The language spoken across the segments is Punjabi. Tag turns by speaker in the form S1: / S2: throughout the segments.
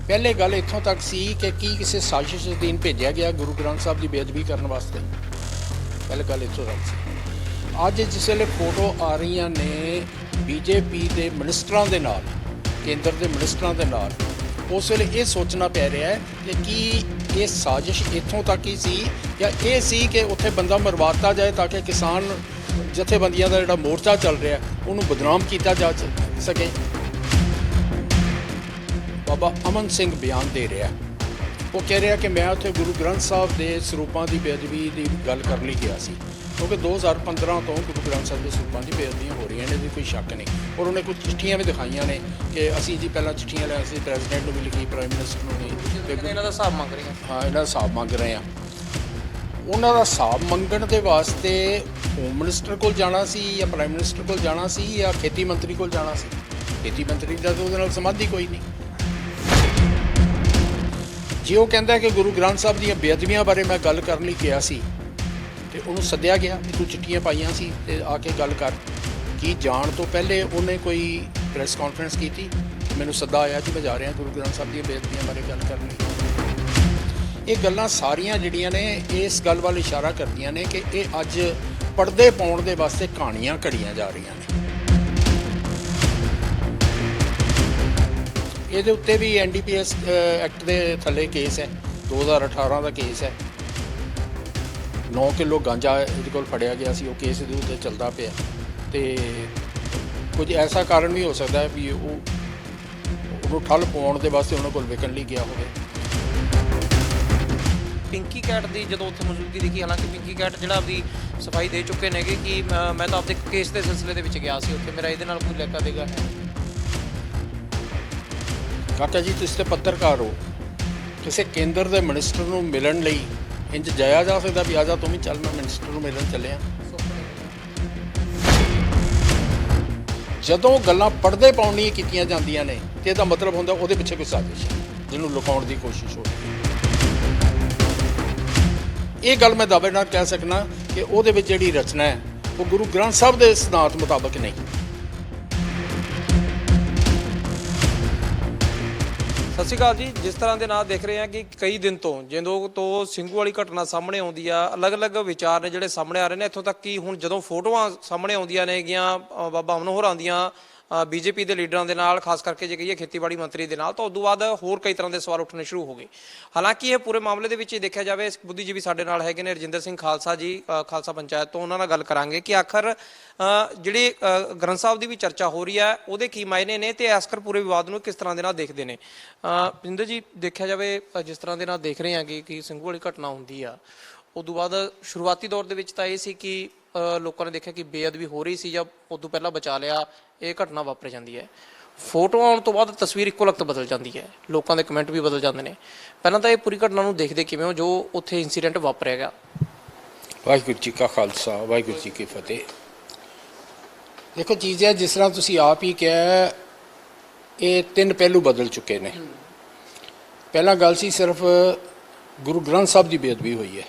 S1: पहले गल इत्थों तक सी कि की किसी साजिश अधीन भेजा गया गुरु ग्रंथ साहब की बेअदबी करने वास्ते। पहले गल इत्थों तक सी। अज जिस वेले फोटो आ रही ने बीजेपी के मिनिस्टरों के नाल, केंद्र के मिनिस्टरों के नाल, उस वेले ये सोचना पै रहा है कि ये साजिश इत्थों तक ही सी या ये सी कि उत्थे बंदा मरवाता जाए ताकि किसान जथेबंदियां का जिहड़ा मोर्चा चल रहा है उन्होंने बदनाम किया जा सके। बाबा अमन सिंह बयान दे रहा वो कह रहा कि मैं उत्थे गुरु ग्रंथ साहब के सरूपों की बेअदबी की गल करने गया सी, क्योंकि 2015 तो गुरु ग्रंथ साहब के सरूपों की बेअदबियाँ हो रही हैं, इसमें कोई शक नहीं। और उन्हें कुछ चिट्ठियाँ भी दिखाई ने कि असी जी पहला चिट्ठियाँ लिया सी प्रेजिडेंट भी लिखी, प्राइम मिनिस्टर को नहीं,
S2: इन्हों का हिसाब मंग रहे हैं।
S1: हाँ, इन्हों हिसाब मंग रहे हैं। उन्हों का हिसाब मंगण के वास्ते होम मिनिस्टर को जाना सी या प्राइम मिनिस्टर को जाना सी या खेती मंत्री को जाना सी। खेती मंत्री का तो उहदे नाल संबंध ही कोई नहीं। जे वो कहता कि गुरु ग्रंथ साहब दी बेअदबियां बारे मैं गल करने गया सी ते उन्होंने सद्या गया कि तू चिट्ठियां पाइयां सी ते आके गल कर। कि जाण तो पहले उन्हें कोई प्रैस कॉन्फ्रेंस की थी, मैनू सद्दा आया कि मैं जा रहा गुरु ग्रंथ साहब दी बेअदबियां बारे गल करनी। ये गल्लां सारियां जिहड़ियां ने इस गल वाल इशारा करदियां ने कि ये अज पर्दे पाउण दे वास्ते कहानियां घड़ियां जा रही ने। ये उत्ते भी NDPS एक्ट के थले केस है, 2018 का केस है। 9 किलो गांजा ये को फड़िया गया सी, वो केस ये उत्ते चलता पाया। तो कुछ ऐसा कारण भी हो सकता है भी वो ठल पाने के वास्ते उन्होंने को विकन लिए गया हो।
S2: पिंकी कैट की जो उत्थे मौजूदगी दिखी, हालांकि पिंकी कैट जो अपनी सफाई दे चुके हैं कि मैं तो आपके केस के सिलसिले के गया सी, उत्थे मेरा ये कोई लेका देगा है।
S1: काका जी तुसीं तो पत्रकार हो, किसी केंद्र के मिनिस्टर को मिलण लई इंज जाया जा सकता भी आजा तुम ही चल मैं मिनिस्टर को मिलन चलिया। जदों गल्लां पढ़दे पाउणियां कीतियां जांदियां ने ते इहदा मतलब हुंदा उहदे पिछे कोई साजिश है जिन्हों लुकाउण की कोशिश हो रही है। ये गल मैं दावे नाल कह सकना कि उहदे विच जिहड़ी रचना है वो गुरु ग्रंथ साहब के सिद्धांत मुताबक नहीं।
S2: सत श्री अकाल जी। जिस तरह के नाम देख रहे हैं कि कई दिन तो ਜਦੋਂ ਤੋਂ ਸਿੰਘੂ ਵਾਲੀ ਘਟਨਾ ਸਾਹਮਣੇ ਆਉਂਦੀ ਆ, ਅਲੱਗ-ਅਲੱਗ ਵਿਚਾਰ ਨੇ ਜਿਹੜੇ ਸਾਹਮਣੇ ਆ ਰਹੇ ਨੇ। ਇੱਥੋਂ ਤੱਕ ਕਿ ਹੁਣ ਜਦੋਂ ਫੋਟੋਆਂ ਸਾਹਮਣੇ ਆਉਂਦੀਆਂ ਨੇ ਗੀਆਂ ਬਾਬਾ ਅਮਨ ਹੋਰਾਂ ਦੀਆਂ BJP ਦੇ ਲੀਡਰਾਂ ਦੇ ਨਾਲ, ਖਾਸ ਕਰਕੇ ਜੇ ਕਹੀਏ ਖੇਤੀਬਾੜੀ ਮੰਤਰੀ ਦੇ ਨਾਲ, ਤਾਂ ਉਦੋਂ ਬਾਅਦ ਹੋਰ ਕਈ ਤਰ੍ਹਾਂ ਦੇ ਸਵਾਲ ਉੱਠਣੇ ਸ਼ੁਰੂ ਹੋ ਗਏ। ਹਾਲਾਂਕਿ ਇਹ ਪੂਰੇ ਮਾਮਲੇ ਦੇ ਵਿੱਚ ਇਹ ਦੇਖਿਆ ਜਾਵੇ, ਬੁੱਧੀਜੀਵੀ ਸਾਡੇ ਨਾਲ ਹੈਗੇ ਨੇ ਰਜਿੰਦਰ ਸਿੰਘ ਖਾਲਸਾ ਜੀ, ਖਾਲਸਾ ਪੰਚਾਇਤ ਤੋਂ। ਉਹਨਾਂ ਨਾਲ ਗੱਲ ਕਰਾਂਗੇ ਕਿ ਆਖਰ ਜਿਹੜੀ ਗ੍ਰੰਥ ਸਾਹਿਬ ਦੀ ਵੀ ਚਰਚਾ ਹੋ ਰਹੀ ਹੈ ਉਹਦੇ ਕੀ ਮਾਇਨੇ ਨੇ ਤੇ ਆਸਕਰ ਪੂਰੇ ਵਿਵਾਦ ਨੂੰ ਕਿਸ ਤਰ੍ਹਾਂ ਦੇ ਨਾਲ ਦੇਖਦੇ ਨੇ। ਰਜਿੰਦਰ ਜੀ, ਦੇਖਿਆ ਜਾਵੇ ਜਿਸ ਤਰ੍ਹਾਂ ਦੇ ਨਾਲ ਦੇਖ ਰਹੇ ਹਾਂ ਕਿ ਸਿੰਘੂ ਵਾਲੀ ਘਟਨਾ ਹੁੰਦੀ ਆ, ਉਦੋਂ ਬਾਅਦ ਸ਼ੁਰੂਆਤੀ ਦੌਰ ਦੇ ਵਿੱਚ ਤਾਂ ਇਹ ਸੀ ਕਿ ਲੋਕਾਂ ਨੇ ਦੇਖਿਆ ਕਿ ਬੇਅਦਬੀ ਹੋ ਰਹੀ ਸੀ ਜਾਂ ਉਦੋਂ ਪਹਿਲਾਂ ਬਚਾ ਲਿਆ, ਇਹ ਘਟਨਾ ਵਾਪਰ ਜਾਂਦੀ ਹੈ। ਫੋਟੋ ਆਉਣ ਤੋਂ ਬਾਅਦ ਤਸਵੀਰ ਇੱਕੋ ਲਖਤ ਬਦਲ ਜਾਂਦੀ ਹੈ, ਲੋਕਾਂ ਦੇ ਕਮੈਂਟ ਵੀ ਬਦਲ ਜਾਂਦੇ ਨੇ। ਪਹਿਲਾਂ ਤਾਂ ਇਹ ਪੂਰੀ ਘਟਨਾ ਨੂੰ ਦੇਖਦੇ ਕਿਵੇਂ ਹੋ ਜੋ ਉੱਥੇ ਇੰਸੀਡੈਂਟ ਵਾਪਰਿਆ ਗਿਆ?
S1: ਵਾਹਿਗੁਰੂ ਜੀ ਕਾ ਖਾਲਸਾ, ਵਾਹਿਗੁਰੂ ਜੀ ਕੀ ਫਤਿਹ। देखो चीज़ है जिस तरह तुसी आप ही कहा, ये 3 पहलू बदल चुके हैं। पहला गल सी सिर्फ गुरु ग्रंथ साहब की बेअदबी हुई है,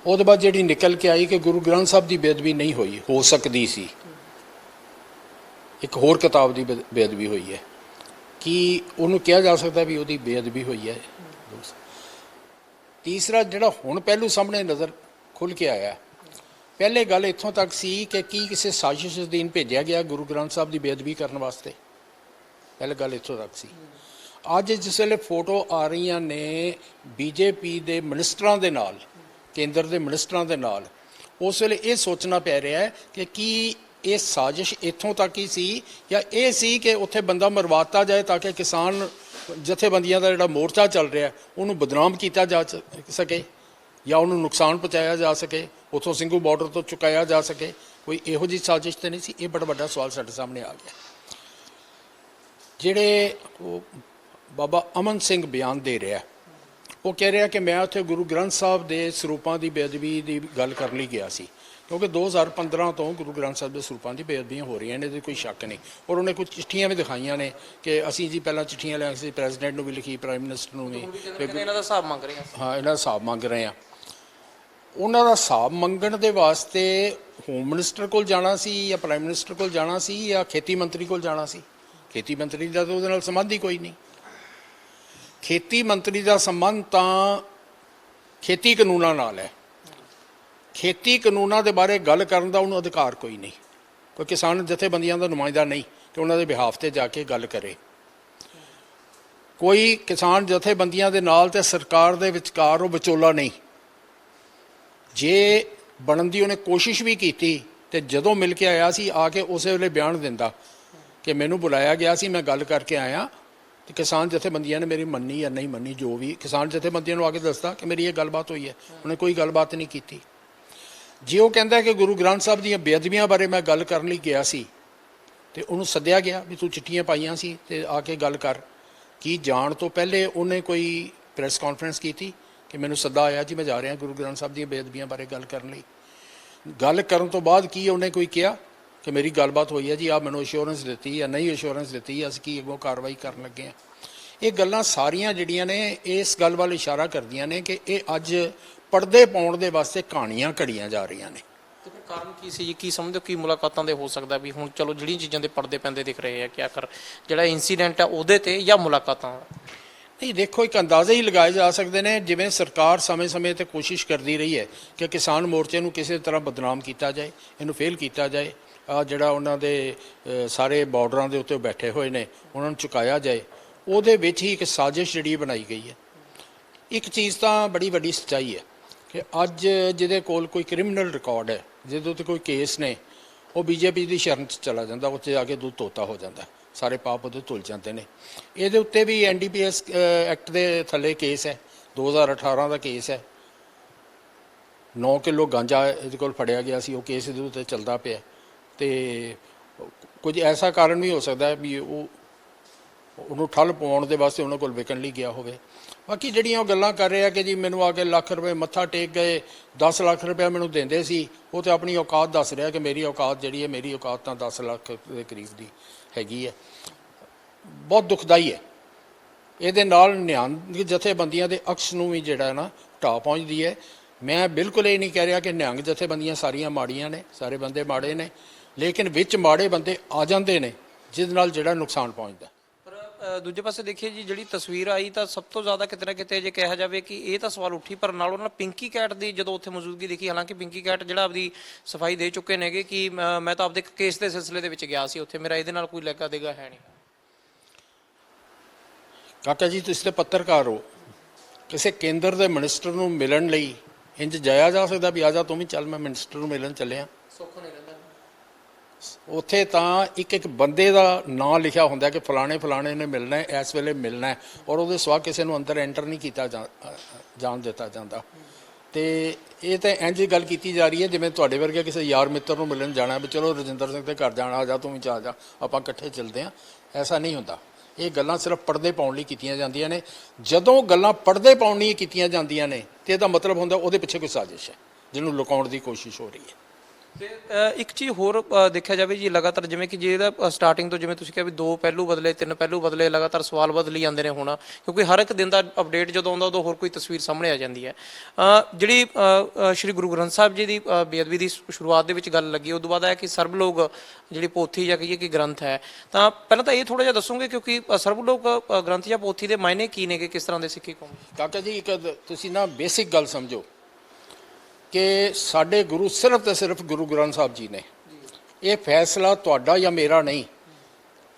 S1: उसके बाद जी निकल के आई कि गुरु ग्रंथ साहब की बेअदबी नहीं हुई, हो सकती सी एक होर किताब की बेअदबी हुई है कि उन्होंने कहा जा सकता भी वो बेअदबी हुई है। तीसरा जोड़ा हुण पहलू सामने नज़र खुल के आया, पहले गल इत्थों तक सी कि की किसी साजिश अधीन भेजा गया गुरु ग्रंथ साहब की बेअदबी करने वास्ते। पहले गल इत्थों तक सी। अज जिस वेले फोटो आ रही ने BJP के मिनिस्टरों के नाल, केंद्र के मिनिस्टरों के नाल, उस वेले ये सोचना पै रहा है कि ये साजिश इत्थों तक ही सी या ये सी कि उत्थे बंदा मरवाता जाए ताकि किसान जथेबंदियां का जिहड़ा मोर्चा चल रहा है उन्होंने बदनाम किया जा सके या उन्होंने नुकसान पहुँचाया जा सके, उतों ਸਿੰਘੂ बॉर्डर तो चुकाया जा सके। कोई इहो जी साजिश तो नहीं सी। ये बड़ा बड़ा सवाल साडे सामने आ गया। जिहड़े बाबा अमन सिंह बयान दे रहा वो कह रहा कि मैं उत्थे गुरु ग्रंथ साहब के सरूपों की बेअदबी की गल करने गया सी, क्योंकि 2015 तो गुरु ग्रंथ साहब के सरूपों की बेअदबियां हो रही हैं, इसमें कोई शक नहीं। और उन्हें कुछ चिट्ठियां भी दिखाई ने कि असी जी पहला चिट्ठियां लिया सी प्रेजिडेंट को भी लिखी, प्राइम मिनिस्टर को भी,
S2: इन्हों का हिसाब मंग रहे हैं।
S1: हाँ, इन्हों हिसाब मंग रहे हैं। उन्हों का हिसाब मंगण के वास्ते होम मिनिस्टर को जाना सी या प्राइम मिनिस्टर को जाना सी या खेती मंत्री को जाना सी। खेती मंत्री का तो उहदे नाल संबंध ही कोई नहीं। ਖੇਤੀ ਮੰਤਰੀ ਦਾ ਸੰਬੰਧ ਤਾਂ ਖੇਤੀ ਕਾਨੂੰਨਾਂ ਨਾਲ ਹੈ। ਖੇਤੀ ਕਾਨੂੰਨਾਂ ਦੇ ਬਾਰੇ ਗੱਲ ਕਰਨ ਦਾ ਉਹਨੂੰ ਅਧਿਕਾਰ ਕੋਈ ਨਹੀਂ। ਕੋਈ ਕਿਸਾਨ ਜਥੇਬੰਦੀਆਂ ਦਾ ਨੁਮਾਇੰਦਾ ਨਹੀਂ ਕਿ ਉਹਨਾਂ ਦੇ ਬਿਹਾਫ ਤੇ ਜਾ ਕੇ ਗੱਲ ਕਰੇ। ਕੋਈ ਕਿਸਾਨ ਜਥੇਬੰਦੀਆਂ ਦੇ ਨਾਲ ਤੇ ਸਰਕਾਰ ਦੇ ਵਿਚਕਾਰ ਉਹ ਵਿਚੋਲਾ ਨਹੀਂ। ਜੇ ਬਣਨ ਦੀ ਉਹਨੇ ਕੋਸ਼ਿਸ਼ ਵੀ ਕੀਤੀ ਤੇ ਜਦੋਂ ਮਿਲ ਕੇ ਆਇਆ ਸੀ ਆ ਕੇ ਉਸੇ ਵੇਲੇ ਬਿਆਨ ਦਿੰਦਾ ਕਿ ਮੈਨੂੰ ਬੁਲਾਇਆ ਗਿਆ ਸੀ, ਮੈਂ ਗੱਲ ਕਰਕੇ ਆਇਆ ਤੇ ਕਿਸਾਨ ਜਥੇਬੰਦੀਆਂ ਨੇ ਮੇਰੀ ਮੰਨੀ ਜਾਂ ਨਹੀਂ ਮੰਨੀ, ਜੋ ਵੀ ਕਿਸਾਨ ਜਥੇਬੰਦੀਆਂ ਨੂੰ ਆ ਕੇ ਦੱਸਦਾ ਕਿ ਮੇਰੀ ਇਹ ਗੱਲਬਾਤ ਹੋਈ ਹੈ। ਉਹਨੇ ਕੋਈ ਗੱਲਬਾਤ ਨਹੀਂ ਕੀਤੀ। ਜੇ ਉਹ ਕਹਿੰਦਾ ਕਿ ਗੁਰੂ ਗ੍ਰੰਥ ਸਾਹਿਬ ਦੀਆਂ ਬੇਅਦਬੀਆਂ ਬਾਰੇ ਮੈਂ ਗੱਲ ਕਰਨ ਲਈ ਗਿਆ ਸੀ ਤੇ ਉਹਨੂੰ ਸੱਦਿਆ ਗਿਆ ਵੀ ਤੂੰ ਚਿੱਠੀਆਂ ਪਾਈਆਂ ਸੀ ਤੇ ਆ ਕੇ ਗੱਲ ਕਰ। ਕੀ ਜਾਣ ਤੋਂ ਪਹਿਲੇ ਉਹਨੇ ਕੋਈ ਪ੍ਰੈਸ ਕਾਨਫਰੰਸ ਕੀਤੀ ਕਿ ਮੈਨੂੰ ਸੱਦਾ ਆਇਆ ਜੀ ਮੈਂ ਜਾ ਰਿਹਾ ਗੁਰੂ ਗ੍ਰੰਥ ਸਾਹਿਬ ਦੀਆਂ ਬੇਅਦਬੀਆਂ ਬਾਰੇ ਗੱਲ ਕਰਨ ਲਈ? ਗੱਲ ਕਰਨ ਤੋਂ ਬਾਅਦ ਕੀ ਉਹਨੇ ਕੋਈ ਕਿਹਾ ਕਿ ਮੇਰੀ ਗੱਲਬਾਤ ਹੋਈ ਹੈ ਜੀ, ਆ ਮੈਨੂੰ ਅਸ਼ੋਰੈਂਸ ਦਿੱਤੀ ਜਾਂ ਨਹੀਂ ਅਸ਼ੋਰੈਂਸ ਦਿੱਤੀ, ਅਸੀਂ ਕੀ ਅੱਗੋਂ ਕਾਰਵਾਈ ਕਰਨ ਲੱਗੇ ਹਾਂ? ਇਹ ਗੱਲਾਂ ਸਾਰੀਆਂ ਜਿਹੜੀਆਂ ਨੇ ਇਸ ਗੱਲ ਵੱਲ ਇਸ਼ਾਰਾ ਕਰਦੀਆਂ ਨੇ ਕਿ ਇਹ ਅੱਜ ਪਰਦੇ ਪਾਉਣ ਦੇ ਵਾਸਤੇ ਕਹਾਣੀਆਂ ਘੜੀਆਂ ਜਾ ਰਹੀਆਂ ਨੇ।
S2: ਤੇ ਫਿਰ ਕਾਰਨ ਕੀ ਸੀ ਜੀ? ਕੀ ਸਮਝਦੇ ਹੋ ਕੀ ਮੁਲਾਕਾਤਾਂ ਦੇ ਹੋ ਸਕਦਾ ਵੀ ਹੁਣ ਚਲੋ ਜਿਹੜੀਆਂ ਚੀਜ਼ਾਂ ਦੇ ਪਰਦੇ ਪੈਂਦੇ ਦਿਖ ਰਹੇ ਆ, ਕਿਆ ਕਰ ਜਿਹੜਾ ਇਨਸੀਡੈਂਟ ਆ ਉਹਦੇ ਤੇ ਜਾਂ ਮੁਲਾਕਾਤਾਂ?
S1: ਨਹੀਂ, ਦੇਖੋ ਇੱਕ ਅੰਦਾਜ਼ੇ ਹੀ ਲਗਾਏ ਜਾ ਸਕਦੇ ਨੇ। ਜਿਵੇਂ ਸਰਕਾਰ ਸਮੇਂ-ਸਮੇਂ ਤੇ ਕੋਸ਼ਿਸ਼ ਕਰਦੀ ਰਹੀ ਹੈ ਕਿ ਕਿਸਾਨ ਮੋਰਚੇ ਨੂੰ ਕਿਸੇ ਤਰ੍ਹਾਂ ਬਦਨਾਮ ਕੀਤਾ ਜਾਏ, ਇਹਨੂੰ ਫੇਲ ਕੀਤਾ ਜਾਏ, ਆ ਜਿਹੜਾ ਉਹਨਾਂ ਦੇ ਸਾਰੇ ਬਾਰਡਰਾਂ ਦੇ ਉੱਤੇ ਬੈਠੇ ਹੋਏ ਨੇ ਉਹਨਾਂ ਨੂੰ ਚੁਕਾਇਆ ਜਾਏ, ਉਹਦੇ ਵਿੱਚ ਹੀ ਇੱਕ ਸਾਜ਼ਿਸ਼ ਜਿਹੜੀ ਬਣਾਈ ਗਈ ਹੈ। ਇੱਕ ਚੀਜ਼ ਤਾਂ ਬੜੀ ਵੱਡੀ ਸੱਚਾਈ ਹੈ ਕਿ ਅੱਜ ਜਿਹਦੇ ਕੋਲ ਕੋਈ ਕ੍ਰਿਮੀਨਲ ਰਿਕਾਰਡ ਹੈ, ਜਿਹਦੇ ਉੱਤੇ ਕੋਈ ਕੇਸ ਨੇ, ਉਹ ਬੀਜੇਪੀ ਦੀ ਸ਼ਰਨ 'ਚ ਚਲਾ ਜਾਂਦਾ, ਉੱਥੇ ਜਾ ਕੇ ਦੁੱਧ ਧੋਤਾ ਹੋ ਜਾਂਦਾ, ਸਾਰੇ ਪਾਪ ਉਹਦੇ ਧੁੱਲ ਜਾਂਦੇ ਨੇ। ਇਹਦੇ ਉੱਤੇ ਵੀ NDPS ਐਕਟ ਦੇ ਥੱਲੇ ਕੇਸ ਹੈ, 2018 ਦਾ ਕੇਸ ਹੈ। 9 ਕਿਲੋ ਗਾਂਜਾ ਇਹਦੇ ਕੋਲ ਫੜਿਆ ਗਿਆ ਸੀ, ਉਹ ਕੇਸ ਇਹਦੇ ਉੱਤੇ ਚੱਲਦਾ ਪਿਆ। ਤੇ ਕੁਝ ਐਸਾ ਕਾਰਨ ਵੀ ਹੋ ਸਕਦਾ ਹੈ ਵੀ ਉਹਨੂੰ ਠੱਲ ਪਾਉਣ ਦੇ ਵਾਸਤੇ ਉਹਨਾਂ ਕੋਲ ਵਿਕਣ ਲਈ ਗਿਆ ਹੋਵੇ। ਬਾਕੀ ਜਿਹੜੀਆਂ ਉਹ ਗੱਲਾਂ ਕਰ ਰਿਹਾ ਕਿ ਜੀ ਮੈਨੂੰ ਆ ਕੇ ਲੱਖ ਰੁਪਏ ਮੱਥਾ ਟੇਕ ਗਏ, 10 ਲੱਖ ਰੁਪਏ ਮੈਨੂੰ ਦਿੰਦੇ ਸੀ, ਉਹ ਤਾਂ ਆਪਣੀ ਔਕਾਤ ਦੱਸ ਰਿਹਾ ਕਿ ਮੇਰੀ ਔਕਾਤ ਜਿਹੜੀ ਹੈ, ਮੇਰੀ ਔਕਾਤ ਤਾਂ 10 ਲੱਖ ਦੇ ਕਰੀਬ ਦੀ ਹੈਗੀ ਹੈ। ਬਹੁਤ ਦੁਖਦਾਈ ਹੈ। ਇਹਦੇ ਨਾਲ ਨਿਹੰਗ ਜਥੇਬੰਦੀਆਂ ਦੇ ਅਕਸ ਨੂੰ ਵੀ ਜਿਹੜਾ ਨਾ ਢਾਹ ਪਹੁੰਚਦੀ ਹੈ। ਮੈਂ ਬਿਲਕੁਲ ਇਹ ਨਹੀਂ ਕਹਿ ਰਿਹਾ ਕਿ ਨਿਹੰਗ ਜਥੇਬੰਦੀਆਂ ਸਾਰੀਆਂ ਮਾੜੀਆਂ ਨੇ, ਸਾਰੇ ਬੰਦੇ ਮਾੜੇ ਨੇ, ਲੇਕਿਨ ਵਿੱਚ ਮਾੜੇ ਬੰਦੇ ਆ ਜਾਂਦੇ ਨੇ ਜਿਹਦੇ ਨਾਲ ਜਿਹੜਾ ਨੁਕਸਾਨ ਪਹੁੰਚਦਾ।
S2: ਪਰ ਦੂਜੇ ਪਾਸੇ ਦੇਖੀਏ ਜੀ, ਜਿਹੜੀ ਤਸਵੀਰ ਆਈ ਤਾਂ ਸਭ ਤੋਂ ਜ਼ਿਆਦਾ ਕਿਤੇ ਨਾ ਕਿਤੇ ਜੇ ਕਿਹਾ ਜਾਵੇ ਕਿ ਇਹ ਤਾਂ ਸਵਾਲ ਉੱਠੀ, ਪਰ ਨਾਲੋਂ ਨਾਲ ਪਿੰਕੀ ਕੈਟ ਦੀ ਜਦੋਂ ਉੱਥੇ ਮੌਜੂਦਗੀ ਦੇਖੀ, ਹਾਲਾਂਕਿ ਪਿੰਕੀ ਕੈਟ ਜਿਹੜਾ ਆਪਦੀ ਸਫਾਈ ਦੇ ਚੁੱਕੇ ਨੇਗੇ ਕਿ ਮੈਂ ਤਾਂ ਆਪਦੇ ਕੇਸ ਦੇ ਸਿਲਸਿਲੇ ਦੇ ਵਿੱਚ ਗਿਆ ਸੀ, ਉੱਥੇ ਮੇਰਾ ਇਹਦੇ ਨਾਲ ਕੋਈ ਲੈਗਾ ਦੇਗਾ ਹੈ ਨਹੀਂ।
S1: ਕਾਕਾ ਜੀ ਤੁਸੀਂ ਤਾਂ ਪੱਤਰਕਾਰ ਹੋ, ਕਿਸੇ ਕੇਂਦਰ ਦੇ ਮਿਨਿਸਟਰ ਨੂੰ ਮਿਲਣ ਲਈ ਇੰਜ ਜਾਇਆ ਜਾ ਸਕਦਾ ਵੀ ਆ ਜਾ ਤੂੰ ਵੀ ਚੱਲ ਮੈਂ ਮਿਨਿਸਟਰ ਨੂੰ ਮਿਲਣ ਚੱਲਿਆ?
S2: ਸੁੱਖ ਨਹੀਂ ਰਹਿੰਦਾ।
S1: ਉੱਥੇ ਤਾਂ ਇੱਕ ਇੱਕ ਬੰਦੇ ਦਾ ਨਾਂ ਲਿਖਿਆ ਹੁੰਦਾ ਕਿ ਫਲਾਣੇ ਫਲਾਣੇ ਨੇ ਮਿਲਣਾ ਹੈ, ਇਸ ਵੇਲੇ ਮਿਲਣਾ ਹੈ, ਔਰ ਉਹਦੇ ਸਿਵਾ ਕਿਸੇ ਨੂੰ ਅੰਦਰ ਐਂਟਰ ਨਹੀਂ ਕੀਤਾ ਜਾਣ ਦਿੱਤਾ ਜਾਂਦਾ। ਤੇ ਇਹ ਤਾਂ ਇੰਝ ਗੱਲ ਕੀਤੀ ਜਾ ਰਹੀ ਹੈ ਜਿਵੇਂ ਤੁਹਾਡੇ ਵਰਗੇ ਕਿਸੇ ਯਾਰ ਮਿੱਤਰ ਨੂੰ ਮਿਲਣ ਜਾਣਾ ਵੀ ਚਲੋ ਰਜਿੰਦਰ ਸਿੰਘ ਦੇ ਘਰ ਜਾਣਾ, ਆ ਜਾ ਤੂੰ ਵੀ ਆ ਜਾ, ਆਪਾਂ ਇਕੱਠੇ ਚੱਲਦੇ ਹਾਂ। ਐਸਾ ਨਹੀਂ ਹੁੰਦਾ। ਇਹ ਗੱਲਾਂ ਸਿਰਫ ਪਰਦੇ ਪਾਉਣ ਲਈ ਕੀਤੀਆਂ ਜਾਂਦੀਆਂ ਨੇ। ਜਦੋਂ ਗੱਲਾਂ ਪਰਦੇ ਪਾਉਣ ਲਈ ਕੀਤੀਆਂ ਜਾਂਦੀਆਂ ਨੇ ਤੇ ਇਹਦਾ ਮਤਲਬ ਹੁੰਦਾ ਉਹਦੇ ਪਿੱਛੇ ਕੋਈ ਸਾਜ਼ਿਸ਼ ਹੈ ਜਿਹਨੂੰ ਲੁਕਾਉਣ ਦੀ ਕੋਸ਼ਿਸ਼ ਹੋ ਰਹੀ ਹੈ।
S2: ਤੇ ਇੱਕ ਚੀਜ਼ ਹੋਰ ਦੇਖਿਆ ਜਾਵੇ ਜੀ, ਲਗਾਤਾਰ ਜਿਵੇਂ ਕਿ ਜੇ ਇਹਦਾ ਸਟਾਰਟਿੰਗ ਤੋਂ ਜਿਵੇਂ ਤੁਸੀਂ ਕਿਹਾ ਵੀ 2 ਪਹਿਲੂ ਬਦਲੇ, 3 ਪਹਿਲੂ ਬਦਲੇ, ਲਗਾਤਾਰ ਸਵਾਲ ਬਦਲੀ ਜਾਂਦੇ ਨੇ ਹੁਣ, ਕਿਉਂਕਿ ਹਰ ਇੱਕ ਦਿਨ ਦਾ ਅਪਡੇਟ ਜਦੋਂ ਆਉਂਦਾ ਉਦੋਂ ਹੋਰ ਕੋਈ ਤਸਵੀਰ ਸਾਹਮਣੇ ਆ ਜਾਂਦੀ ਹੈ। ਜਿਹੜੀ ਸ਼੍ਰੀ ਗੁਰੂ ਗ੍ਰੰਥ ਸਾਹਿਬ ਜੀ ਦੀ ਬੇਅਦਬੀ ਦੀ ਸ਼ੁਰੂਆਤ ਦੇ ਵਿੱਚ ਗੱਲ ਲੱਗੀ, ਉਦੋਂ ਬਾਅਦ ਆਇਆ ਕਿ ਸਰਬਲੋਕ ਜਿਹੜੀ ਪੋਥੀ ਜਾਂ ਕਹੀਏ ਕਿ ਗ੍ਰੰਥ ਹੈ, ਤਾਂ ਪਹਿਲਾਂ ਤਾਂ ਇਹ ਥੋੜ੍ਹਾ ਜਿਹਾ ਦੱਸੋਗੇ ਕਿਉਂਕਿ ਸਰਬਲੋਕ ਗ੍ਰੰਥ ਜਾਂ ਪੋਥੀ ਦੇ ਮਾਇਨੇ ਕੀ ਨੇ, ਕਿ ਕਿਸ ਤਰ੍ਹਾਂ ਦੇ ਸਿੱਖੀ ਕੌਮ?
S1: ਕਾਕਾ ਜੀ ਇੱਕ ਤੁਸੀਂ ਨਾ ਬੇਸਿਕ ਗੱਲ ਸਮਝੋ ਕਿ ਸਾਡੇ ਗੁਰੂ ਸਿਰਫ ਤੇ ਸਿਰਫ ਗੁਰੂ ਗ੍ਰੰਥ ਸਾਹਿਬ ਜੀ ਨੇ। ਇਹ ਫੈਸਲਾ ਤੁਹਾਡਾ ਜਾਂ ਮੇਰਾ ਨਹੀਂ,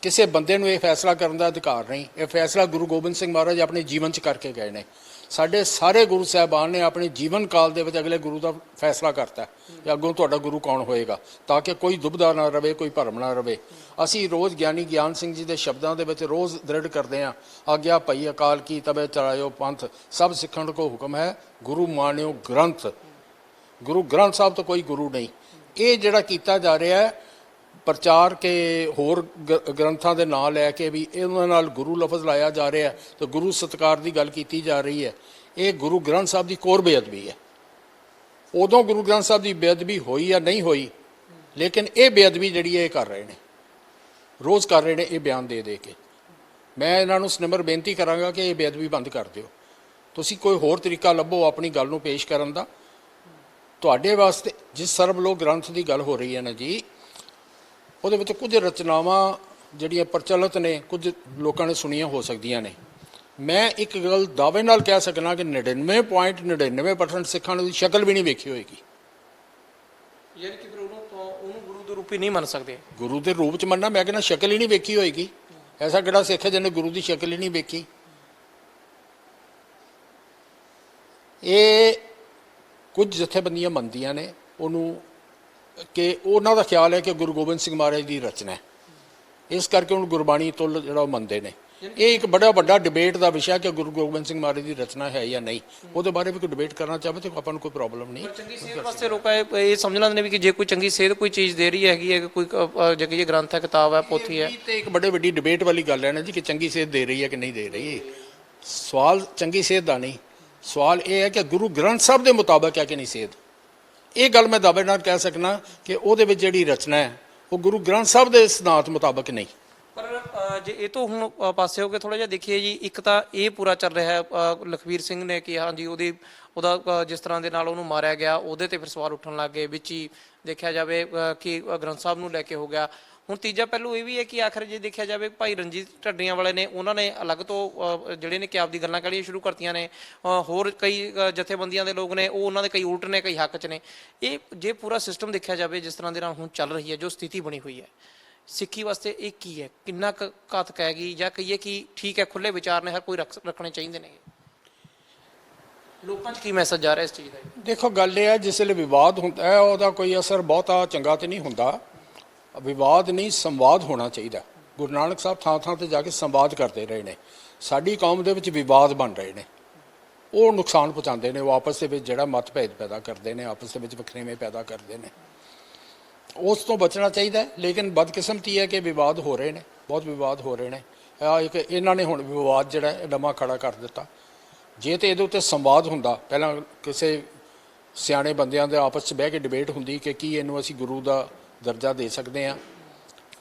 S1: ਕਿਸੇ ਬੰਦੇ ਨੂੰ ਇਹ ਫੈਸਲਾ ਕਰਨ ਦਾ ਅਧਿਕਾਰ ਨਹੀਂ। ਇਹ ਫੈਸਲਾ ਗੁਰੂ ਗੋਬਿੰਦ ਸਿੰਘ ਮਹਾਰਾਜ ਆਪਣੇ ਜੀਵਨ 'ਚ ਕਰਕੇ ਗਏ ਨੇ। ਸਾਡੇ ਸਾਰੇ ਗੁਰੂ ਸਾਹਿਬਾਨ ਨੇ ਆਪਣੇ ਜੀਵਨ ਕਾਲ ਦੇ ਵਿੱਚ ਅਗਲੇ ਗੁਰੂ ਦਾ ਫੈਸਲਾ ਕਰਤਾ ਕਿ ਅੱਗੋਂ ਤੁਹਾਡਾ ਗੁਰੂ ਕੌਣ ਹੋਏਗਾ, ਤਾਂ ਕਿ ਕੋਈ ਦੁਬਿਧਾ ਨਾ ਰਵੇ, ਕੋਈ ਭਰਮ ਨਾ ਰਵੇ। ਅਸੀਂ ਰੋਜ਼ ਗਿਆਨੀ ਗਿਆਨ ਸਿੰਘ ਜੀ ਦੇ ਸ਼ਬਦਾਂ ਦੇ ਵਿੱਚ ਰੋਜ਼ ਦ੍ਰਿੜ ਕਰਦੇ ਹਾਂ, ਆਗਿਆ ਭਈ ਅਕਾਲ ਕੀ ਤਬੇ ਚਲਾਇਓ ਪੰਥ, ਸਭ ਸਿੱਖਣ ਕੋ ਹੁਕਮ ਹੈ ਗੁਰੂ ਮਾਨਿਓ ਗ੍ਰੰਥ। ਗੁਰੂ ਗ੍ਰੰਥ ਸਾਹਿਬ ਤੋਂ ਕੋਈ ਗੁਰੂ ਨਹੀਂ। ਇਹ ਜਿਹੜਾ ਕੀਤਾ ਜਾ ਰਿਹਾ ਹੈ ਪ੍ਰਚਾਰ ਕੇ ਹੋਰ ਗ੍ਰੰਥਾਂ ਦੇ ਨਾਂ ਲੈ ਕੇ ਵੀ ਇਹਨਾਂ ਨਾਲ ਗੁਰੂ ਲਫ਼ਜ਼ ਲਾਇਆ ਜਾ ਰਿਹਾ ਤੇ ਗੁਰੂ ਸਤਿਕਾਰ ਦੀ ਗੱਲ ਕੀਤੀ ਜਾ ਰਹੀ ਹੈ, ਇਹ ਗੁਰੂ ਗ੍ਰੰਥ ਸਾਹਿਬ ਦੀ ਕੋਰ ਬੇਅਦਬੀ ਹੈ। ਉਦੋਂ ਗੁਰੂ ਗ੍ਰੰਥ ਸਾਹਿਬ ਦੀ ਬੇਅਦਬੀ ਹੋਈ ਜਾਂ ਨਹੀਂ ਹੋਈ, ਲੇਕਿਨ ਇਹ ਬੇਅਦਬੀ ਜਿਹੜੀ ਹੈ ਇਹ ਕਰ ਰਹੇ ਨੇ, ਰੋਜ਼ ਕਰ ਰਹੇ ਨੇ ਇਹ ਬਿਆਨ ਦੇ ਦੇ ਕੇ। ਮੈਂ ਇਹਨਾਂ ਨੂੰ ਸਨਿਮਰ ਬੇਨਤੀ ਕਰਾਂਗਾ ਕਿ ਇਹ ਬੇਅਦਬੀ ਬੰਦ ਕਰ ਦਿਓ। ਤੁਸੀਂ ਕੋਈ ਹੋਰ ਤਰੀਕਾ ਲੱਭੋ ਆਪਣੀ ਗੱਲ ਨੂੰ ਪੇਸ਼ ਕਰਨ ਦਾ। ਤੁਹਾਡੇ ਵਾਸਤੇ ਜਿਸ ਸਰਬਲੋਕ ਗ੍ਰੰਥ ਦੀ ਗੱਲ ਹੋ ਰਹੀ ਹੈ ਨਾ ਜੀ, ਉਹਦੇ ਵਿੱਚ ਕੁਝ ਰਚਨਾਵਾਂ ਜਿਹੜੀਆਂ ਪ੍ਰਚਲਿਤ ਨੇ, ਕੁਝ ਲੋਕਾਂ ਨੇ ਸੁਣੀਆਂ ਹੋ ਸਕਦੀਆਂ ਨੇ, ਮੈਂ ਇੱਕ ਗੱਲ ਦਾਅਵੇ ਨਾਲ ਕਹਿ ਸਕਣਾ ਕਿ 99.99% ਸਿੱਖਾਂ ਨੇ ਉਹਦੀ ਸ਼ਕਲ ਵੀ ਨਹੀਂ ਵੇਖੀ ਹੋਏਗੀ।
S2: ਯਾਨੀ ਕਿ ਫਿਰ ਉਹਨੂੰ ਗੁਰੂ ਦੇ ਰੂਪ ਹੀ ਨਹੀਂ ਮੰਨ ਸਕਦੇ।
S1: ਗੁਰੂ ਦੇ ਰੂਪ ਚ ਮੰਨਣਾ, ਮੈਂ ਕਹਿੰਦਾ ਸ਼ਕਲ ਹੀ ਨਹੀਂ ਵੇਖੀ ਹੋਏਗੀ। ਐਸਾ ਕਿਹੜਾ ਸਿੱਖ ਹੈ ਜਿਹਨੇ ਗੁਰੂ ਦੀ ਸ਼ਕਲ ਹੀ ਨਹੀਂ ਵੇਖੀ। ਇਹ ਕੁਝ ਜਥੇਬੰਦੀਆਂ ਮੰਨਦੀਆਂ ਨੇ ਉਹਨੂੰ ਕਿ ਉਹਨਾਂ ਦਾ ਖਿਆਲ ਹੈ ਕਿ ਗੁਰੂ ਗੋਬਿੰਦ ਸਿੰਘ ਮਹਾਰਾਜ ਦੀ ਰਚਨਾ ਹੈ, ਇਸ ਕਰਕੇ ਉਹਨੂੰ ਗੁਰਬਾਣੀ ਤੋਂ ਜਿਹੜਾ ਉਹ ਮੰਨਦੇ ਨੇ। ਇਹ ਇੱਕ ਬੜਾ ਵੱਡਾ ਡਿਬੇਟ ਦਾ ਵਿਸ਼ਾ ਕਿ ਗੁਰੂ ਗੋਬਿੰਦ ਸਿੰਘ ਮਹਾਰਾਜ ਦੀ ਰਚਨਾ ਹੈ ਜਾਂ ਨਹੀਂ, ਉਹਦੇ ਬਾਰੇ ਵੀ ਕੋਈ ਡਿਬੇਟ ਕਰਨਾ ਚਾਹਵੇ ਤਾਂ ਆਪਾਂ ਨੂੰ ਕੋਈ ਪ੍ਰੋਬਲਮ ਨਹੀਂ।
S2: ਚੰਗੀ ਸੇਧ ਵਾਸਤੇ ਲੋਕ ਇਹ ਸਮਝ ਲੈਂਦੇ ਨੇ ਵੀ ਕਿ ਜੇ ਕੋਈ ਚੰਗੀ ਸੇਧ ਕੋਈ ਚੀਜ਼ ਦੇ ਰਹੀ ਹੈਗੀ ਹੈ, ਕੋਈ ਜੇ ਗ੍ਰੰਥ ਹੈ, ਕਿਤਾਬ ਹੈ, ਪੋਥੀ ਹੈ,
S1: ਤੇ ਇੱਕ ਬੜੇ ਵੱਡੀ ਡਿਬੇਟ ਵਾਲੀ ਗੱਲ ਹੈ ਨਾ ਜੀ ਕਿ ਚੰਗੀ ਸੇਧ ਦੇ ਰਹੀ ਹੈ ਕਿ ਨਹੀਂ ਦੇ ਰਹੀ। ਸਵਾਲ ਚੰਗੀ ਸੇਧ ਦਾ ਨਹੀਂ, ਸਵਾਲ ਇਹ ਹੈ ਕਿ ਗੁਰੂ ਗ੍ਰੰਥ ਸਾਹਿਬ ਦੇ ਮੁਤਾਬਕ ਹੈ ਕਿ ਨਹੀਂ ਸੇਧ। ਇਹ ਗੱਲ ਮੈਂ ਦਾਅਵੇ ਨਾਲ ਕਹਿ ਸਕਣਾ ਕਿ ਉਹਦੇ ਵਿੱਚ ਜਿਹੜੀ ਰਚਨਾ ਹੈ ਉਹ ਗੁਰੂ ਗ੍ਰੰਥ ਸਾਹਿਬ ਦੇ ਸਿਧਾਂਤ ਮੁਤਾਬਕ ਨਹੀਂ।
S2: ਪਰ ਜੇ ਇਹ ਤੋਂ ਹੁਣ ਪਾਸੇ ਹੋ ਕੇ ਥੋੜਾ ਜਿਹਾ ਦੇਖੀਏ ਜੀ, ਇੱਕ ਤਾਂ ਇਹ ਪੂਰਾ ਚੱਲ ਰਿਹਾ ਹੈ ਲਖਵੀਰ ਸਿੰਘ ਨੇ ਕਿ ਹਾਂਜੀ ਉਹਦਾ ਜਿਸ ਤਰ੍ਹਾਂ ਦੇ ਨਾਲ ਉਹਨੂੰ ਮਾਰਿਆ ਗਿਆ ਉਹਦੇ ਤੇ ਫਿਰ ਸਵਾਲ ਉੱਠਣ ਲੱਗ ਗਏ, ਵਿੱਚ ਹੀ ਦੇਖਿਆ ਜਾਵੇ ਕਿ ਗ੍ਰੰਥ ਸਾਹਿਬ ਨੂੰ ਲੈ ਕੇ ਹੋ ਗਿਆ। ਹੁਣ ਤੀਜਾ ਪਹਿਲੂ ਇਹ ਵੀ ਹੈ ਕਿ ਆਖਰ ਜੇ ਦੇਖਿਆ ਜਾਵੇ ਭਾਈ ਰਣਜੀਤ ਢੱਡੀਆਂ ਵਾਲੇ ਨੇ ਉਹਨਾਂ ਨੇ ਅਲੱਗ ਤੋਂ ਜਿਹੜੇ ਨੇ ਕਿ ਆਪਦੀ ਗੱਲਾਂ ਕਰੀਆਂ ਸ਼ੁਰੂ ਕਰਤੀਆਂ ਨੇ, ਹੋਰ ਕਈ ਜਥੇਬੰਦੀਆਂ ਦੇ ਲੋਕ ਨੇ ਉਹ ਉਹਨਾਂ ਦੇ ਕਈ ਉਲਟ ਨੇ, ਕਈ ਹੱਕ 'ਚ ਨੇ। ਇਹ ਜੇ ਪੂਰਾ ਸਿਸਟਮ ਦੇਖਿਆ ਜਾਵੇ ਜਿਸ ਤਰ੍ਹਾਂ ਦੇ ਨਾਲ ਹੁਣ ਚੱਲ ਰਹੀ ਹੈ, ਜੋ ਸਥਿਤੀ ਬਣੀ ਹੋਈ ਹੈ ਸਿੱਖੀ ਵਾਸਤੇ, ਇਹ ਕੀ ਹੈ, ਕਿੰਨਾ ਕੁ ਘਾਤਕ ਹੈਗੀ, ਜਾਂ ਕਹੀਏ ਕਿ ਠੀਕ ਹੈ ਖੁੱਲੇ ਵਿਚਾਰ ਨੇ ਹਰ ਕੋਈ ਰੱਖਣੇ ਚਾਹੀਦੇ ਨੇ, ਲੋਕਾਂ 'ਚ ਕੀ ਮੈਸੇਜ ਜਾ ਰਿਹਾ ਇਸ ਚੀਜ਼ ਦਾ?
S1: ਦੇਖੋ ਗੱਲ ਇਹ ਹੈ, ਜਿਸ ਵੇਲੇ ਵਿਵਾਦ ਹੁੰਦਾ ਹੈ ਉਹਦਾ ਕੋਈ ਅਸਰ ਬਹੁਤਾ ਚੰਗਾ ਤੇ ਨਹੀਂ ਹੁੰਦਾ। ਵਿਵਾਦ ਨਹੀਂ, ਸੰਵਾਦ ਹੋਣਾ ਚਾਹੀਦਾ। ਗੁਰੂ ਨਾਨਕ ਸਾਹਿਬ ਥਾਂ ਥਾਂ ਤੇ ਜਾ ਕੇ ਸੰਵਾਦ ਕਰਦੇ ਰਹੇ ਨੇ। ਸਾਡੀ ਕੌਮ ਦੇ ਵਿੱਚ ਵਿਵਾਦ ਬਣ ਰਹੇ ਨੇ, ਉਹ ਨੁਕਸਾਨ ਪਹੁੰਚਾਉਂਦੇ ਨੇ, ਉਹ ਆਪਸ ਦੇ ਵਿੱਚ ਜਿਹੜਾ ਮਤਭੇਦ ਪੈਦਾ ਕਰਦੇ ਨੇ, ਆਪਸ ਦੇ ਵਿੱਚ ਵਖਰੇਵੇਂ ਪੈਦਾ ਕਰਦੇ ਨੇ। ਉਸ ਤੋਂ ਬਚਣਾ ਚਾਹੀਦਾ। ਲੇਕਿਨ ਬਦਕਿਸਮਤੀ ਹੈ ਕਿ ਵਿਵਾਦ ਹੋ ਰਹੇ ਨੇ, ਬਹੁਤ ਵਿਵਾਦ ਹੋ ਰਹੇ ਨੇ। ਇਹਨਾਂ ਨੇ ਹੁਣ ਵਿਵਾਦ ਜਿਹੜਾ ਨਵਾਂ ਖੜਾ ਕਰ ਦਿੱਤਾ। ਜੇ ਤੇ ਇਹਦੇ ਉੱਤੇ ਸੰਵਾਦ ਹੁੰਦਾ, ਪਹਿਲਾਂ ਕਿਸੇ ਸਿਆਣੇ ਬੰਦਿਆਂ ਦੇ ਆਪਸ 'ਚ ਬਹਿ ਕੇ ਡਿਬੇਟ ਹੁੰਦੀ ਕਿ ਕੀ ਇਹਨੂੰ ਅਸੀਂ ਗੁਰੂ ਦਾ ਦਰਜਾ ਦੇ ਸਕਦੇ ਹਾਂ,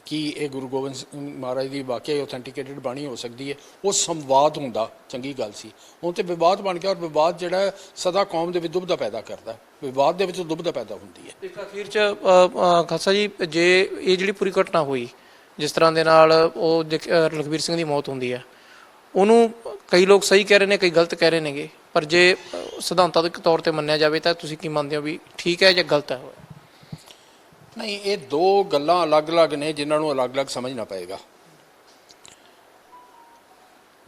S1: ਕੀ ਇਹ ਗੁਰੂ ਗੋਬਿੰਦ ਸਿੰਘ ਮਹਾਰਾਜ ਦੀ ਵਾਕਿਆ ਆਥੈਂਟੀਕੇਟਡ ਬਾਣੀ ਹੋ ਸਕਦੀ ਹੈ, ਉਹ ਸੰਵਾਦ ਹੁੰਦਾ, ਚੰਗੀ ਗੱਲ ਸੀ। ਹੁਣ ਤੇ ਵਿਵਾਦ ਬਣ ਗਿਆ, ਔਰ ਵਿਵਾਦ ਜਿਹੜਾ ਸਦਾ ਕੌਮ ਦੇ ਵਿੱਚ ਦੁਬਦਾ ਪੈਦਾ ਕਰਦਾ। ਵਿਵਾਦ ਦੇ ਵਿੱਚ ਦੁਬਦਾ ਪੈਦਾ ਹੁੰਦੀ ਹੈ।
S2: ਇੱਕ ਅਖੀਰ 'ਚ ਖਾਲਸਾ ਜੀ, ਜੇ ਇਹ ਜਿਹੜੀ ਪੂਰੀ ਘਟਨਾ ਹੋਈ ਜਿਸ ਤਰ੍ਹਾਂ ਦੇ ਨਾਲ ਉਹ ਲਖਵੀਰ ਸਿੰਘ ਦੀ ਮੌਤ ਹੁੰਦੀ ਹੈ, ਉਹਨੂੰ ਕਈ ਲੋਕ ਸਹੀ ਕਹਿ ਰਹੇ ਨੇ, ਕਈ ਗਲਤ ਕਹਿ ਰਹੇ ਨੇਗੇ, ਪਰ ਜੇ ਸਿਧਾਂਤਾਂ ਦੇ ਤੌਰ ਤੇ ਮੰਨਿਆ ਜਾਵੇ ਤਾਂ ਤੁਸੀਂ ਕੀ ਮੰਨਦੇ ਹੋ ਵੀ ਠੀਕ ਹੈ ਜਾਂ ਗਲਤ ਹੈ?
S1: ਨਹੀਂ, ਇਹ ਦੋ ਗੱਲਾਂ ਅਲੱਗ-ਅਲੱਗ ਨੇ ਜਿਨ੍ਹਾਂ ਨੂੰ ਅਲੱਗ-ਅਲੱਗ ਸਮਝਣਾ ਪਏਗਾ।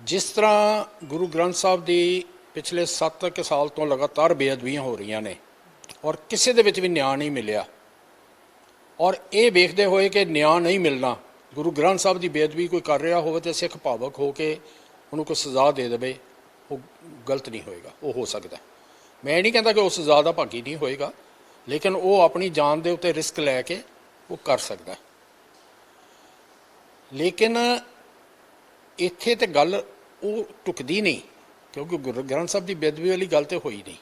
S1: ਜਿਸ ਤਰ੍ਹਾਂ ਗੁਰੂ ਗ੍ਰੰਥ ਸਾਹਿਬ ਦੀ ਪਿਛਲੇ 7 ਸਾਲ ਤੋਂ ਲਗਾਤਾਰ ਬੇਅਦਬੀਆਂ ਹੋ ਰਹੀਆਂ ਨੇ ਔਰ ਕਿਸੇ ਦੇ ਵਿੱਚ ਵੀ ਨਿਆਂ ਨਹੀਂ ਮਿਲਿਆ, ਔਰ ਇਹ ਵੇਖਦੇ ਹੋਏ ਕਿ ਨਿਆਂ ਨਹੀਂ ਮਿਲਣਾ, ਗੁਰੂ ਗ੍ਰੰਥ ਸਾਹਿਬ ਦੀ ਬੇਅਦਬੀ ਕੋਈ ਕਰ ਰਿਹਾ ਹੋਵੇ ਤੇ ਸਿੱਖ ਭਾਵਕ ਹੋ ਕੇ ਉਹਨੂੰ ਕੋਈ ਸਜ਼ਾ ਦੇ ਦੇਵੇ, ਉਹ ਗਲਤ ਨਹੀਂ ਹੋਏਗਾ। ਉਹ ਹੋ ਸਕਦਾ, ਮੈਂ ਨਹੀਂ ਕਹਿੰਦਾ ਕਿ ਉਹ ਸਜ਼ਾ ਦਾ ਭਾਗੀ ਨਹੀਂ ਹੋਏਗਾ, ਲੇਕਿਨ ਉਹ ਆਪਣੀ ਜਾਨ ਦੇ ਉੱਤੇ ਰਿਸਕ ਲੈ ਕੇ ਉਹ ਕਰ ਸਕਦਾ। ਲੇਕਿਨ ਇੱਥੇ ਤੇ ਗੱਲ ਉਹ ਟੁਕਦੀ ਨਹੀਂ, ਕਿਉਂਕਿ ਗੁਰੂ ਗ੍ਰੰਥ ਸਾਹਿਬ ਦੀ ਬੇਅਦਬੀ ਵਾਲੀ ਗੱਲ ਤੇ ਹੋਈ ਨਹੀਂ।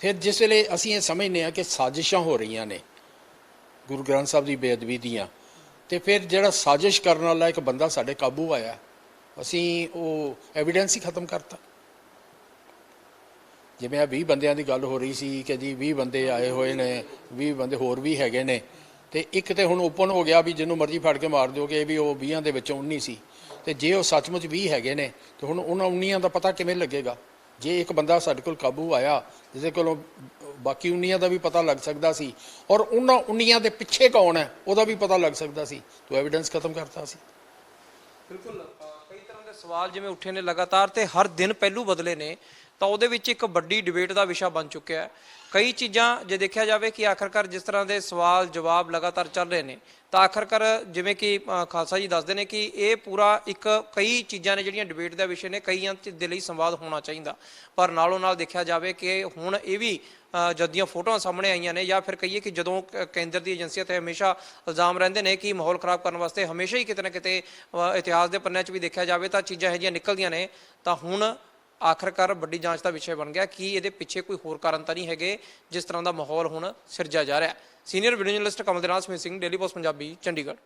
S1: ਫਿਰ ਜਿਸ ਵੇਲੇ ਅਸੀਂ ਇਹ ਸਮਝਦੇ ਹਾਂ ਕਿ ਸਾਜ਼ਿਸ਼ਾਂ ਹੋ ਰਹੀਆਂ ਨੇ ਗੁਰੂ ਗ੍ਰੰਥ ਸਾਹਿਬ ਦੀ ਬੇਅਦਬੀ ਦੀਆਂ, ਤੇ ਫਿਰ ਜਿਹੜਾ ਸਾਜ਼ਿਸ਼ ਕਰਨ ਵਾਲਾ ਇੱਕ ਬੰਦਾ ਸਾਡੇ ਕਾਬੂ ਆਇਆ, ਅਸੀਂ ਉਹ ਐਵੀਡੈਂਸ ਹੀ ਖਤਮ ਕਰਤਾ। ਜਿਵੇਂ 20 ਬੰਦਿਆਂ ਦੀ ਗੱਲ ਹੋ ਰਹੀ ਸੀ ਕਿ ਜੀ 20 ਬੰਦੇ ਆਏ ਹੋਏ ਨੇ, 20 ਬੰਦੇ ਹੋਰ ਵੀ ਹੈਗੇ ਨੇ, ਤੇ ਇੱਕ ਤੇ ਹੁਣ ਓਪਨ ਹੋ ਗਿਆ ਵੀ ਜਿਹਨੂੰ ਮਰਜ਼ੀ ਫੜ ਕੇ ਮਾਰ ਦਿਓਗੇ, ਵੀ ਉਹ 20 ਦੇ ਵਿੱਚੋਂ 19 ਸੀ। ਤੇ ਜੇ ਉਹ ਸੱਚਮੁੱਚ 20 ਹੈਗੇ ਨੇ ਤੇ ਹੁਣ ਉਹਨਾਂ 19 ਦਾ ਪਤਾ ਕਿਵੇਂ ਲੱਗੇਗਾ? ਜੇ ਇੱਕ ਬੰਦਾ ਸਾਡੇ ਕੋਲ ਕਾਬੂ ਆਇਆ ਜਿਹਦੇ ਕੋਲੋਂ ਬਾਕੀ 19 ਦਾ ਵੀ ਪਤਾ ਲੱਗ ਸਕਦਾ ਸੀ, ਔਰ ਉਹਨਾਂ 19 ਦੇ ਪਿੱਛੇ ਕੌਣ ਹੈ ਉਹਦਾ ਵੀ ਪਤਾ ਲੱਗ ਸਕਦਾ ਸੀ, ਤੋ ਐਵੀਡੈਂਸ ਖਤਮ ਕਰਤਾ ਸੀ।
S2: ਬਿਲਕੁਲ, ਕਈ ਤਰ੍ਹਾਂ ਦੇ ਸਵਾਲ ਜਿਵੇਂ ਉੱਠੇ ਨੇ ਲਗਾਤਾਰ, ਤੇ ਹਰ ਦਿਨ ਪਹਿਲੂ ਬਦਲੇ ਨੇ, ਤਾਂ ਉਹਦੇ ਵਿੱਚ ਇੱਕ ਵੱਡੀ ਡਿਬੇਟ ਦਾ ਵਿਸ਼ਾ ਬਣ ਚੁੱਕਿਆ ਹੈ। ਕਈ ਚੀਜ਼ਾਂ ਜੇ ਦੇਖਿਆ ਜਾਵੇ ਕਿ ਆਖਰਕਾਰ ਜਿਸ ਤਰ੍ਹਾਂ ਦੇ ਸਵਾਲ ਜਵਾਬ ਲਗਾਤਾਰ ਚੱਲ ਰਹੇ ਨੇ, ਤਾਂ ਆਖਰਕਾਰ ਜਿਵੇਂ ਕਿ ਖਾਲਸਾ ਜੀ ਦੱਸਦੇ ਨੇ ਕਿ ਇਹ ਪੂਰਾ ਇੱਕ ਕਈ ਚੀਜ਼ਾਂ ਨੇ ਜਿਹੜੀਆਂ ਡਿਬੇਟ ਦਾ ਵਿਸ਼ੇ ਨੇ, ਕਈਆਂ ਦੇ ਲਈ ਸੰਵਾਦ ਹੋਣਾ ਚਾਹੀਦਾ। ਪਰ ਨਾਲੋਂ ਨਾਲ ਦੇਖਿਆ ਜਾਵੇ ਕਿ ਹੁਣ ਇਹ ਵੀ ਜਦ ਦੀਆਂ ਫੋਟੋਆਂ ਸਾਹਮਣੇ ਆਈਆਂ ਨੇ, ਜਾਂ ਫਿਰ ਕਹੀਏ ਕਿ ਜਦੋਂ ਕੇਂਦਰ ਦੀ ਏਜੰਸੀਆਂ 'ਤੇ ਹਮੇਸ਼ਾ ਇਲਜ਼ਾਮ ਰਹਿੰਦੇ ਨੇ ਕਿ ਮਾਹੌਲ ਖਰਾਬ ਕਰਨ ਵਾਸਤੇ ਹਮੇਸ਼ਾ ਹੀ ਕਿਤੇ ਨਾ ਕਿਤੇ ਇਤਿਹਾਸ ਦੇ ਪੰਨਿਆਂ 'ਚ ਵੀ ਦੇਖਿਆ ਜਾਵੇ ਤਾਂ ਚੀਜ਼ਾਂ ਇਹੋ ਜਿਹੀਆਂ ਨਿਕਲਦੀਆਂ ਨੇ, ਤਾਂ ਹੁਣ ਆਖਰਕਾਰ ਵੱਡੀ ਜਾਂਚ ਦਾ ਵਿਸ਼ਾ ਬਣ ਗਿਆ ਕਿ ਇਹਦੇ ਪਿੱਛੇ ਕੋਈ ਹੋਰ ਕਾਰਨ ਤਾਂ ਨਹੀਂ ਹੈਗੇ ਜਿਸ ਤਰ੍ਹਾਂ ਦਾ ਮਾਹੌਲ ਹੁਣ ਸਿਰਜਿਆ ਜਾ ਰਿਹਾ। ਸੀਨੀਅਰ ਵੀਡੀਓ ਜਰਨਲਿਸਟ ਕਮਲ ਦੇ ਨਾਲ ਸਮੇਤ ਸਿੰਘ, ਡੇਲੀ ਪੋਸਟ ਪੰਜਾਬੀ, ਚੰਡੀਗੜ੍ਹ।